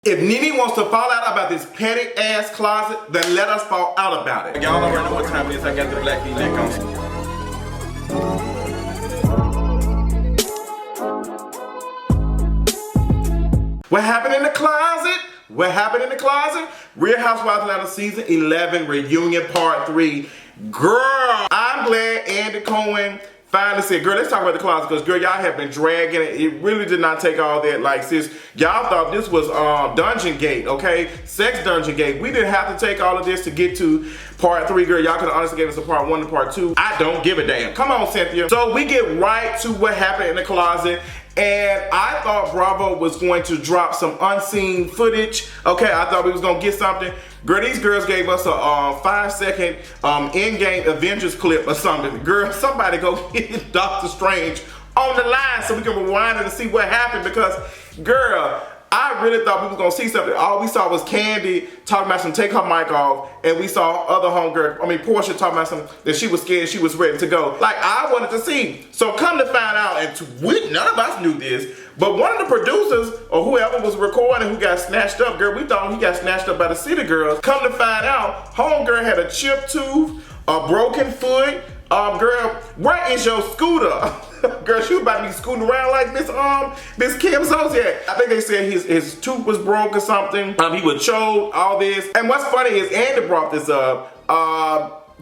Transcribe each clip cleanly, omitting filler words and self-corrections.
If Nene wants to fall out about this petty ass closet, then let us fall out about it. Y'all already know what time it is. I got the black V-neck on. What happened in the closet? What happened in the closet? Real Housewives of Atlanta season 11 reunion part 3. Girl, I'm glad Andy Cohen finally said, girl, let's talk about the closet, because girl, y'all have been dragging it. It really did not take all that. Like, sis, y'all thought this was Dungeon Gate, okay? Sex Dungeon Gate. We didn't have to take all of this to get to part 3, girl. Y'all could have honestly gave us a part 1 and part 2. I don't give a damn. Come on, Cynthia. So we get right to what happened in the closet. And I thought Bravo was going to drop some unseen footage. Okay, I thought we was gonna get something. Girl, these girls gave us a 5-second in-game Avengers clip or something. Girl, somebody go get Doctor Strange on the line so we can rewind it and see what happened, because, girl, I really thought we was gonna see something. All we saw was Kandi talking about some take her mic off, and we saw other homegirl, Porsha talking about some that she was scared, she was ready to go. Like, I wanted to see. So come to find out, and none of us knew this, but one of the producers or whoever was recording who got snatched up, girl, we thought he got snatched up by the city girls. Come to find out, homegirl had a chipped tooth, a broken foot. Girl, where is your scooter? Girl, she was about to be scooting around like Miss Kim Zodiac. I think they said his tooth was broke or something. He was choked, all this. And what's funny is Andy brought this up.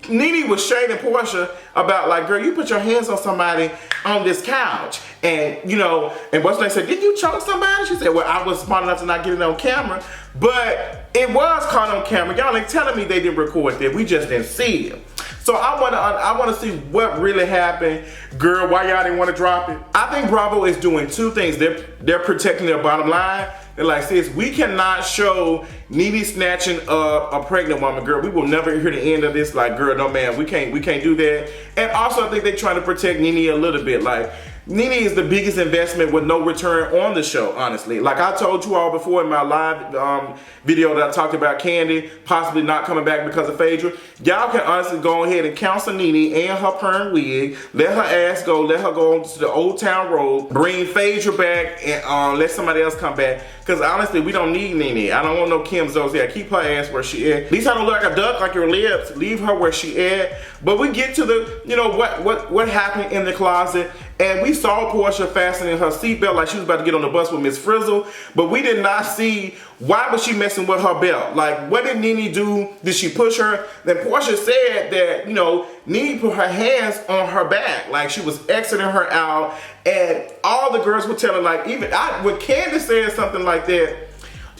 Nene was shading Porsha about, like, girl, you put your hands on somebody on this couch. And, you know, and what's they said, did you choke somebody? She said, well, I was smart enough to not get it on camera. But it was caught on camera. Y'all ain't telling me they didn't record that. We just didn't see it. So I wanna see what really happened. Girl, why y'all didn't want to drop it? I think Bravo is doing two things. They're protecting their bottom line. They're like, sis, we cannot show Nene snatching a pregnant woman, girl. We will never hear the end of this. Like, girl, no man, we can't do that. And also, I think they're trying to protect Nene a little bit. Like, Nene is the biggest investment with no return on the show, honestly. Like I told you all before in my live video that I talked about Kandi possibly not coming back because of Phaedra. Y'all can honestly go ahead and counsel Nene and her perm wig. Let her ass go. Let her go to the Old Town Road. Bring Phaedra back and let somebody else come back. Because honestly, we don't need Nene. I don't want no Kim Zodiac. Keep her ass where she at. At least I don't look like a duck like your lips. Leave her where she at. But we get to the, you know, what happened in the closet. And we saw Porsha fastening her seatbelt like she was about to get on the bus with Miss Frizzle, but we did not see why was she messing with her belt. Like, what did Nene do? Did she push her? Then Porsha said that, you know, Nene put her hands on her back, like she was exiting her out, and all the girls were telling, like, even when Kandi said something like that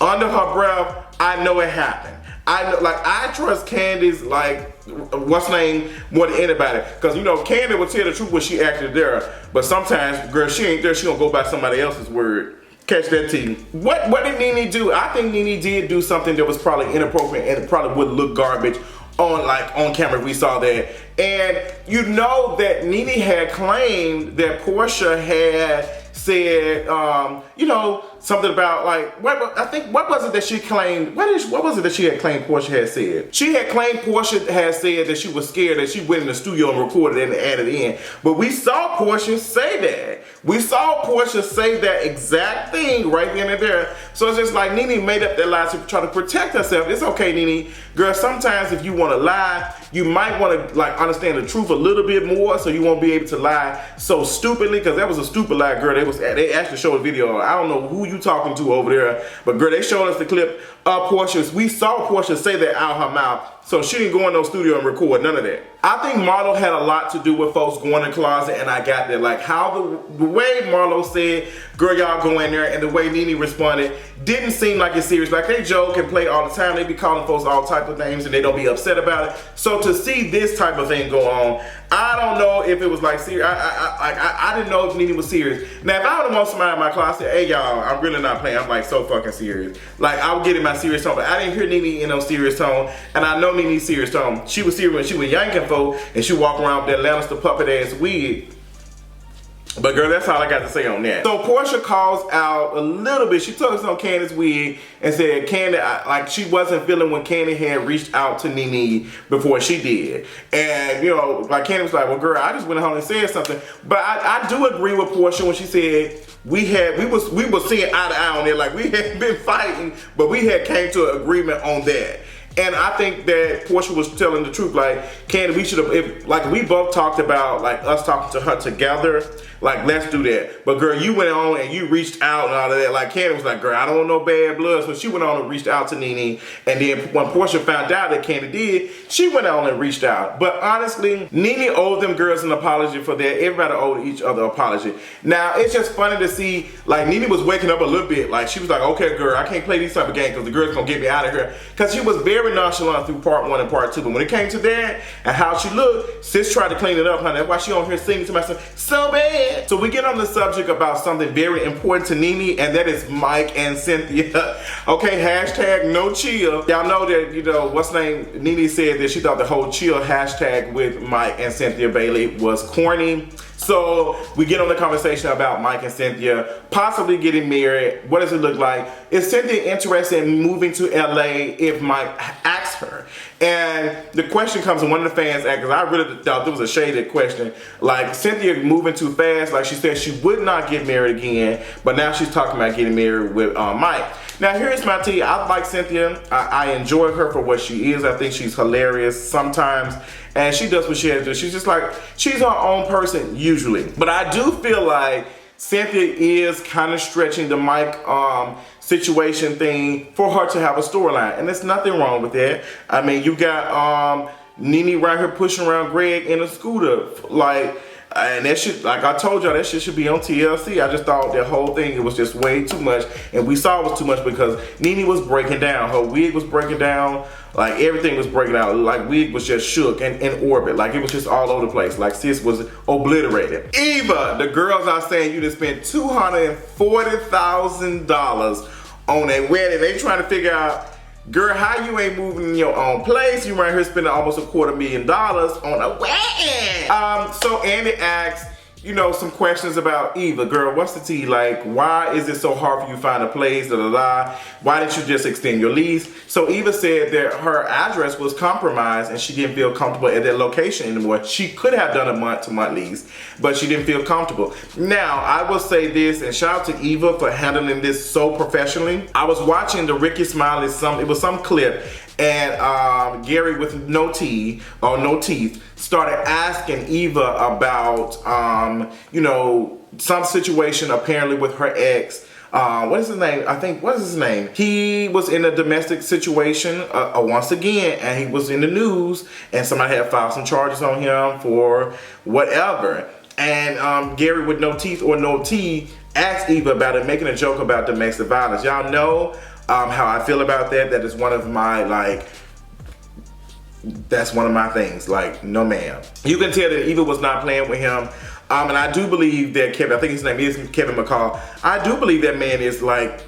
under her breath, I know it happened. I trust Kandi's, like, what's name more than anybody. Because, you know, Kandi will tell the truth when she actually there. But sometimes, girl, she ain't there. She gonna go by somebody else's word. Catch that tea. What did Nene do? I think Nene did do something that was probably inappropriate and it probably would look garbage on camera if we saw that. And you know that Nene had claimed that Porsha had said, you know, something about, like, what was it that she claimed? What was it that she had claimed Porsha had said? She had claimed Porsha had said that she was scared that she went in the studio and recorded it and added in. But we saw Porsha say that. We saw Porsha say that exact thing right then and there. So it's just like Nene made up that lie to try to protect herself. It's okay, Nene. Girl, sometimes if you want to lie, you might want to, like, understand the truth a little bit more so you won't be able to lie so stupidly, because that was a stupid lie, girl. They actually showed a video. I don't know who you talking to over there, but girl, they showed us the clip of Porsha. We saw Porsha say that out her mouth. So she didn't go in no studio and record none of that. I think Marlo had a lot to do with folks going in the closet, and I got that. Like, how the way Marlo said, girl, y'all go in there, and the way Nene responded didn't seem like it's serious. Like, they joke and play all the time. They be calling folks all type of names and they don't be upset about it. So to see this type of thing go on, I don't know if it was like serious. I didn't know if Nene was serious. Now, if I would have want somebody in my closet, hey y'all, I'm really not playing. I'm like so fucking serious. Like, I would get in my serious tone, but I didn't hear Nene in no serious tone, and I know Nene's serious tone. She was serious when she was yanking folk, and she walked around with that Lannister puppet ass wig. But girl, that's all I got to say on that. So Porsha calls out a little bit. She took us on Candi's wig and said Kandi, like she wasn't feeling when Kandi had reached out to Nene before she did. And you know, like Kandi was like, well girl, I just went home and said something. But I do agree with Porsha when she said we were seeing eye to eye on it. Like we had been fighting, but we had came to an agreement on that. And I think that Porsha was telling the truth. Like, Kandi, we should have, like we both talked about, like us talking to her together, like let's do that. But girl, you went on and you reached out and all of that. Like Kandi was like, girl, I don't want no bad blood. So she went on and reached out to Nene. And then when Porsha found out that Kandi did, she went on and reached out. But honestly, Nene owed them girls an apology for that. Everybody owed each other an apology. Now, it's just funny to see, like Nene was waking up a little bit. Like she was like, okay girl, I can't play these type of games because the girl's gonna get me out of here. Because she was very nonchalant through part 1 and part 2, but when it came to that and how she looked, sis tried to clean it up, honey. That's why she on here singing to myself so bad. So we get on the subject about something very important to Nene, and that is Mike and Cynthia. Okay, hashtag no chill. Y'all know that, you know, what's name? Nene said that she thought the whole chill hashtag with Mike and Cynthia Bailey was corny. So we get on the conversation about Mike and Cynthia possibly getting married. What does it look like? Is Cynthia interested in moving to LA if Mike asks her? And the question comes from one of the fans, because I really thought there was a shaded question. Like Cynthia moving too fast. Like she said she would not get married again, but now she's talking about getting married with Mike. Now here's my tea. I like Cynthia. I enjoy her for what she is. I think she's hilarious sometimes. And she does what she has to do. She's just like, she's her own person usually. But I do feel like Cynthia is kind of stretching the Mike situation thing for her to have a storyline. And there's nothing wrong with that. I mean, you got Nene right here pushing around Greg in a scooter. Like, and that shit, like I told y'all, that shit should be on TLC. I just thought that whole thing, it was just way too much. And we saw it was too much because Nene was breaking down. Her wig was breaking down. Like everything was breaking out. Like wig was just shook and in orbit. Like it was just all over the place. Like sis was obliterated. Eva, the girls are saying you just spent $240,000 on a wedding. They trying to figure out, girl, how you ain't moving in your own place? You right here spending almost $250,000 on a wedding. So Andy asks, you know, some questions about Eva. Girl, what's the tea? Like, why is it so hard for you to find a place? Da, da, da. Why didn't you just extend your lease? So Eva said that her address was compromised and she didn't feel comfortable at that location anymore. She could have done a month-to-month lease, but she didn't feel comfortable. Now, I will say this, and shout out to Eva for handling this so professionally. I was watching the Ricky Smiley, it was some clip, and Gary with no teeth started asking Eva about, you know, some situation apparently with her ex. What is his name? What is his name? He was in a domestic situation once again, and he was in the news, and somebody had filed some charges on him for whatever. And Gary with no teeth asked Eva about it, making a joke about domestic violence. Y'all know how I feel about that. That is one of my, like, that's one of my things. Like, no ma'am. You can tell that Eva was not playing with him. And I do believe that Kevin, I think his name is Kevin McCall. I do believe that man is like,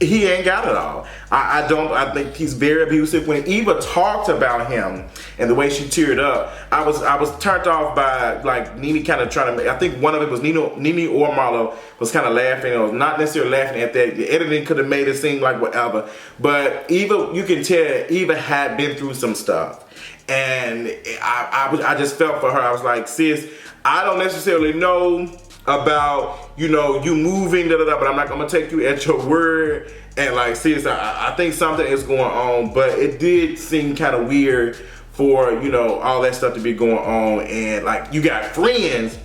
he ain't got it all. I think he's very abusive. When Eva talked about him and the way she teared up, I was turned off by, like, Nene kind of trying to, I think one of it was Nene or Marlo was kind of laughing, or not necessarily laughing at that. The editing could have made it seem like whatever. But Eva, you can tell Eva had been through some stuff. And I just felt for her. I was like, sis, I don't necessarily know about, you know, you moving, but I'm not gonna take you at your word. And like, sis, I think something is going on, but it did seem kind of weird for, you know, all that stuff to be going on. And like, you got friends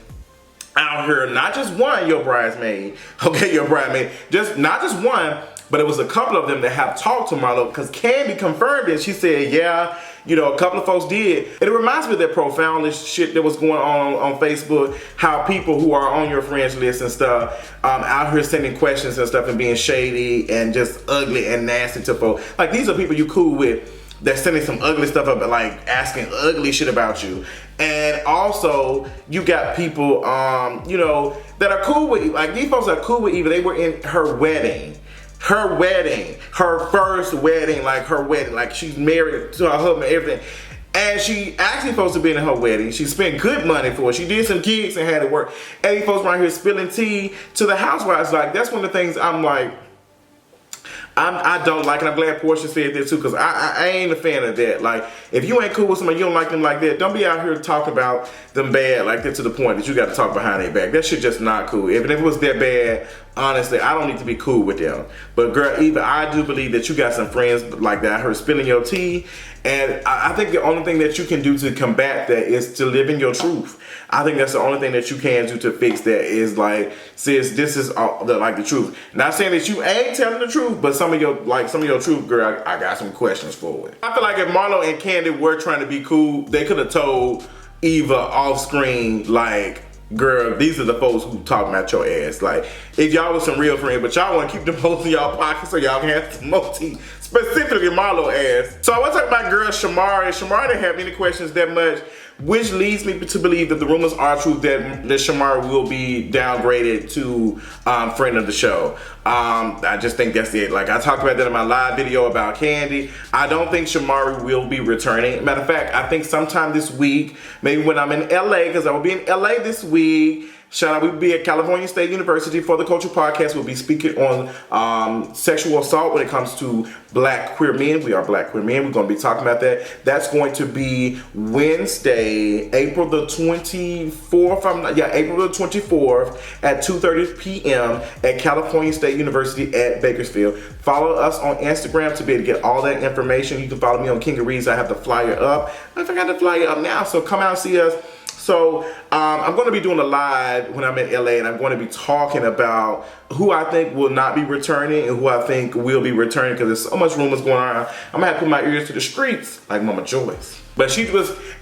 out here, not just one, your bridesmaid, okay, your bridesmaid, not just one, but it was a couple of them that have talked to Marlo, because Kandi confirmed it. She said, yeah, you know, a couple of folks did. And it reminds me of that profoundest shit that was going on Facebook, how people who are on your friends list and stuff, out here sending questions and stuff and being shady and just ugly and nasty to folks. Like, these are people you cool with that's sending some ugly stuff up, like asking ugly shit about you. And also, you got people, you know, that are cool with, like, these folks are cool with Eva. They were in her wedding. Her first wedding, like she's married to her husband, everything. And she actually supposed to be in her wedding. She spent good money for it. She did some gigs and had it work. And these folks around here spilling tea to the housewives. Like, that's one of the things I'm like, I don't like, and I'm glad Porsha said that too, because I ain't a fan of that. Like, if you ain't cool with somebody, you don't like them like that, don't be out here talking about them bad like that to the point that you got to talk behind their back. That shit just not cool. If it was that bad, honestly, I don't need to be cool with them. But girl, even I do believe that you got some friends like that. I heard spilling your tea, and I think the only thing that you can do to combat that is to live in your truth. I think that's the only thing that you can do to fix that is like, sis, this is the truth. Not saying that you ain't telling the truth, but some of your truth, girl, I got some questions for it. I feel like if Marlo and Kandi were trying to be cool, they could have told Eva off screen, like, girl, these are the folks who talking about your ass. Like, if y'all was some real friends, but y'all want to keep them hoes in y'all pockets so y'all can have some more tea. Specifically Marlo ass. So I want to talk about girl Shamari. Shamari didn't have any questions that much, which leads me to believe that the rumors are true that Shamari will be downgraded to friend of the show. I just think that's it. Like, I talked about that in my live video about Kandi. I don't think Shamari will be returning. Matter of fact, I think sometime this week, maybe when I'm in LA, because I will be in LA this week. Shout out, we'll be at California State University for the Culture Podcast. We'll be speaking on sexual assault when it comes to black queer men. We are black queer men. We're going to be talking about that. That's going to be Wednesday, April the 24th. April the 24th at 2:30 p.m. at California State University at Bakersfield. Follow us on Instagram to be able to get all that information. You can follow me on King of Reads. I have the flyer up. I forgot the flyer up now, so come out and see us. So I'm going to be doing a live when I'm in LA, and I'm going to be talking about who I think will not be returning and who I think will be returning, because there's so much rumors going on. I'm going to have to put my ears to the streets like Mama Joyce. But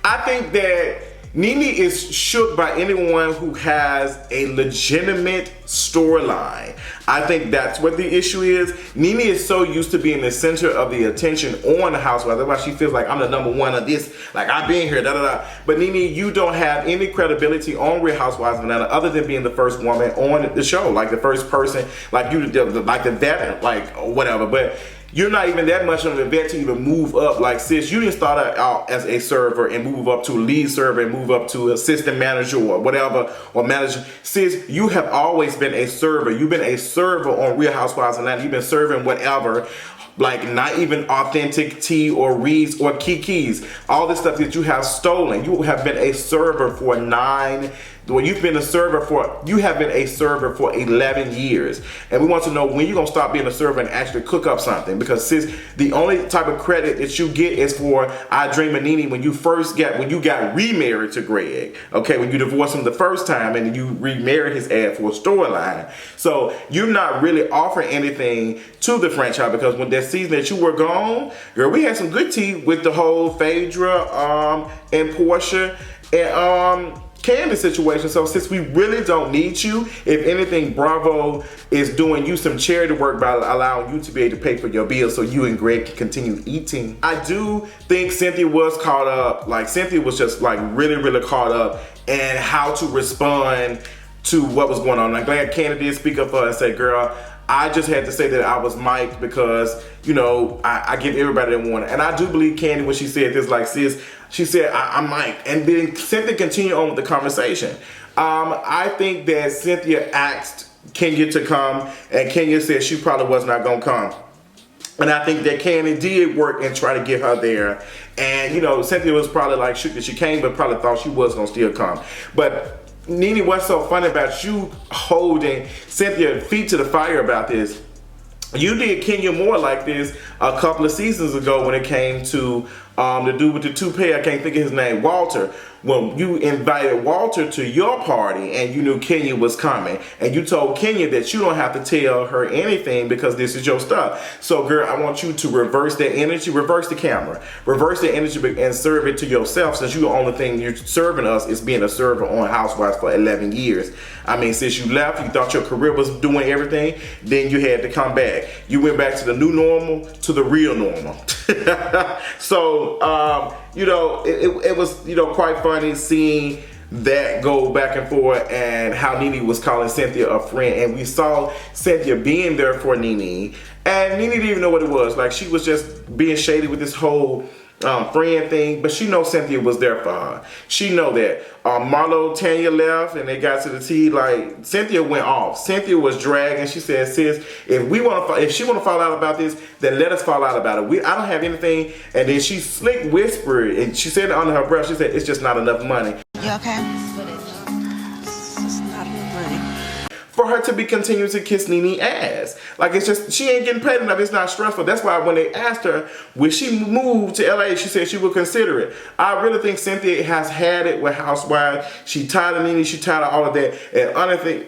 I think that Nene is shook by anyone who has a legitimate storyline. I think that's what the issue is. Nene is so used to being the center of the attention on the Housewives. That's why she feels like I'm the number one of this. Like, I've been here, da da da. But Nene, you don't have any credibility on Real Housewives of Atlanta other than being the first woman on the show. Like, the first person, like you, like the vet, like whatever. But you're not even that much of an vet to even move up. Like, sis, you didn't start out as a server and move up to a lead server and move up to assistant manager or whatever, or manager. Sis, you have always been a server. You've been a server on Real Housewives of Atlanta. You've been serving whatever, like not even authentic tea or reads or kikis. All this stuff that you have stolen. You have been a server for you have been a server for 11 years. And we want to know when you're going to stop being a server and actually cook up something. Because sis, the only type of credit that you get is for I Dream of Nene when you got remarried to Greg. Okay, when you divorced him the first time and you remarried his ass for a storyline. So you're not really offering anything to the franchise, because when that season that you were gone, girl, we had some good tea with the whole Phaedra and Porsha and Kandi situation. So since we really don't need you, if anything, Bravo is doing you some charity work by allowing you to be able to pay for your bills so you and Greg can continue eating. I do think Cynthia was caught up. Like, Cynthia was just like really, really caught up in how to respond to what was going on. I'm glad Kandi did speak up for her and say, girl, I just had to say that I was Mike because, you know, I give everybody that one. And I do believe Kandi when she said this, like, sis, she said, I'm Mike. And then Cynthia continued on with the conversation. I think that Cynthia asked Kenya to come, and Kenya said she probably was not going to come. And I think that Kandi did work and try to get her there. And, you know, Cynthia was probably like shook that she came, but probably thought she was going to still come. But Nene, what's so funny about you holding Cynthia feet to the fire about this? You did Kenya Moore like this a couple of seasons ago when it came to the dude with the toupee, I can't think of his name, Walter. When you invited Walter to your party and you knew Kenya was coming, and you told Kenya that you don't have to tell her anything because this is your stuff. So girl, I want you to reverse that energy, reverse the camera, reverse the energy and serve it to yourself, since you the only thing you're serving us is being a server on Housewives for 11 years. I mean, since you left, you thought your career was doing everything, then you had to come back. You went back to the new normal, to the real normal. So, you know, it was, you know, quite funny seeing that go back and forth, and how Nene was calling Cynthia a friend, and we saw Cynthia being there for Nene, and Nene didn't even know what it was. Like, she was just being shady with this whole friend thing, but she knows Cynthia was there for her. She know that. Marlo, Tanya left, and they got to the tea. Like, Cynthia went off. Cynthia was dragging. She said, "Sis, if she want to fall out about this, then let us fall out about it. I don't have anything." And then she slick whispered, and she said it under her breath. She said, "It's just not enough money." You okay? It's just not enough money. For her to be continuing to kiss Nene ass. Like, it's just, she ain't getting paid enough. It's not stressful. That's why when they asked her, would she move to LA, she said she would consider it. I really think Cynthia has had it with Housewives. She tired of Nene. She tired of all of that. And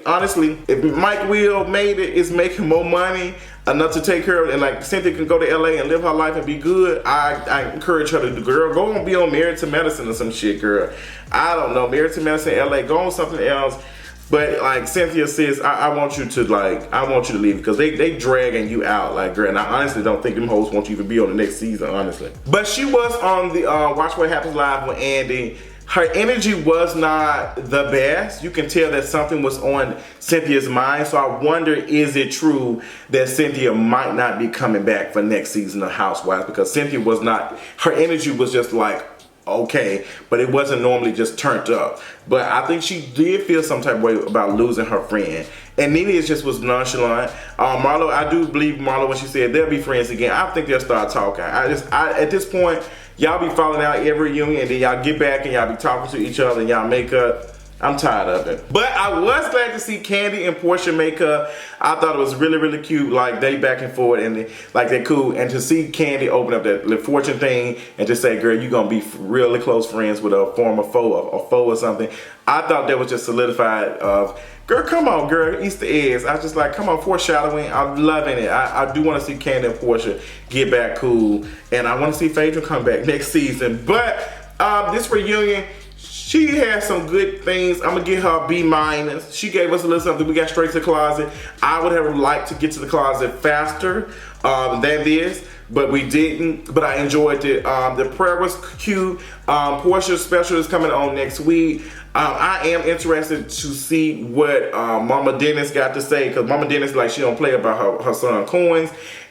honestly, if Mike Will made it, is making more money enough to take care of it, and like Cynthia can go to LA and live her life and be good, I encourage her to do, girl, go and be on Married to Medicine or some shit, girl. I don't know, Married to Medicine, LA, go on something else. But like Cynthia says, I want you to leave, because they dragging you out, like, girl. And I honestly don't think them hoes want you to be on the next season, honestly. But she was on the Watch What Happens Live with Andy. Her energy was not the best. You can tell that something was on Cynthia's mind. So I wonder, is it true that Cynthia might not be coming back for next season of Housewives? Because Cynthia was not, her energy was just like, okay, but it wasn't normally just turned up. But I think she did feel some type of way about losing her friend. And Nene just was nonchalant. Marlo, I do believe Marlo when she said they'll be friends again. I think they'll start talking. At this point, y'all be falling out every reunion, and then y'all get back and y'all be talking to each other and y'all make up. I'm tired of it. But I was glad to see Kandi and Porsha make up. I thought it was really, really cute. Like, they back and forth, and they cool. And to see Kandi open up that fortune thing and just say, girl, you gonna be really close friends with a former foe, a foe or something. I thought that was just solidified of, girl, come on, girl, Easter eggs. I was just like, come on, foreshadowing. I'm loving it. I do want to see Kandi and Porsha get back cool. And I want to see Phaedra come back next season. But this reunion, she has some good things. I'm gonna give her a B-. She gave us a little something. We got straight to the closet. I would have liked to get to the closet faster than this, but we didn't. But I enjoyed it. The prayer was cute. Porscha's special is coming on next week. I am interested to see what Mama Dennis got to say, because Mama Dennis, like, she don't play about her son coins.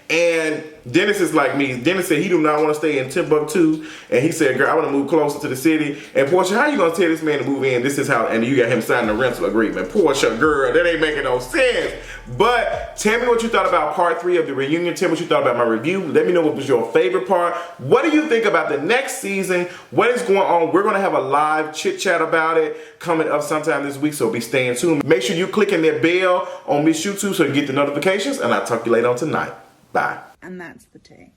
And Dennis is like me. Dennis said he do not want to stay in Timbuktu, and he said, girl, I want to move closer to the city. And Porsha, how you gonna tell this man to move in? This is how, and you got him signing a rental agreement. Porsha, girl, that ain't making no sense. But tell me what you thought about part 3 of the reunion. Tell me what you thought about my review. Let me know what was your favorite part. What do you think about the next season? What is going on? We're gonna have a live chit chat about it coming up sometime this week, so be staying tuned. Make sure you clicking that bell on Miss YouTube so you get the notifications, and I'll talk to you later on tonight. Bye. And that's the tea.